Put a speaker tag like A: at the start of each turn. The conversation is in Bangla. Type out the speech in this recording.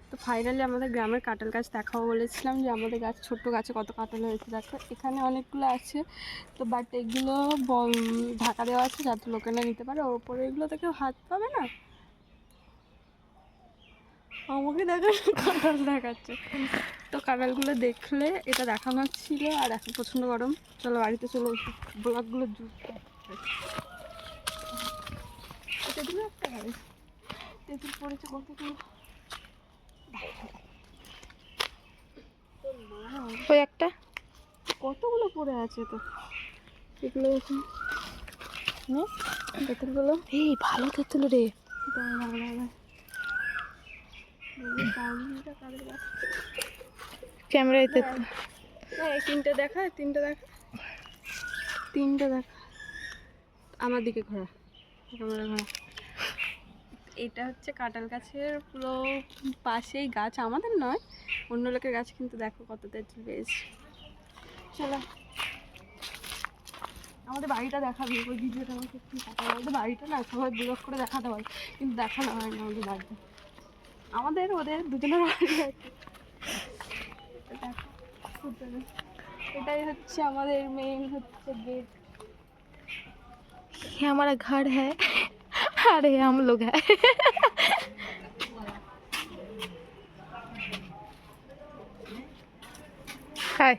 A: তো ফাইনালি আমাদের গ্রামের কাঁঠাল গাছ দেখাবো বলেছিলাম, যে আমাদের গাছ ছোট্ট গাছে কত কাঁঠাল হয়েছে দেখো। এখানে অনেকগুলো আছে, তো বাট এগুলো ঢাকা দেওয়া আছে যাতে লোকে না নিতে পারে। ওর উপরে এগুলো থেকে হাত পাবে না। আমাকে দেখাচ্ছে কাঁঠাল দেখাচ্ছে। তো কাঁঠালগুলো দেখলে এটা দেখানো ছিল। আর এখন প্রচণ্ড গরম, চলো বাড়িতে চলে এসে ব্লগগুলো জুড়তে। তেঁতুল একটা হবে, তেঁতুল পড়েছে কতগুলো।
B: ওই একটা
A: কতগুলো পড়ে আছে তো, এগুলো দেখুন তেঁতুলগুলো।
B: এই ভালো তেঁতুল রে। ক্যামেরায় তেঁতুল।
A: এই তিনটে দেখা, তিনটে দেখা, তিনটে দেখা। আমার দিকে ঘোরা, ক্যামেরা ঘোরা। এটা হচ্ছে কাঁঠাল গাছের পুরো পাশেই গাছ, আমাদের নয় অন্য লোকের গাছ, কিন্তু দেখো কত তেঁতুল পেয়েছে। চলো আমাদের বাড়িটা দেখাবি, ওই ভিডিওটা আমাকে একটু দেখা। আমাদের বাড়িটা না সবাই ব্লগ করে দেখাতে হয়, কিন্তু দেখানো হয় না আমাদের বাড়িটা। আমাদের ওদের দুজনের বাড়ি আছে। এটাই হচ্ছে আমাদের মেইন হচ্ছে গেট।
B: ये हमारा घर है और ये हम लोग है। हाय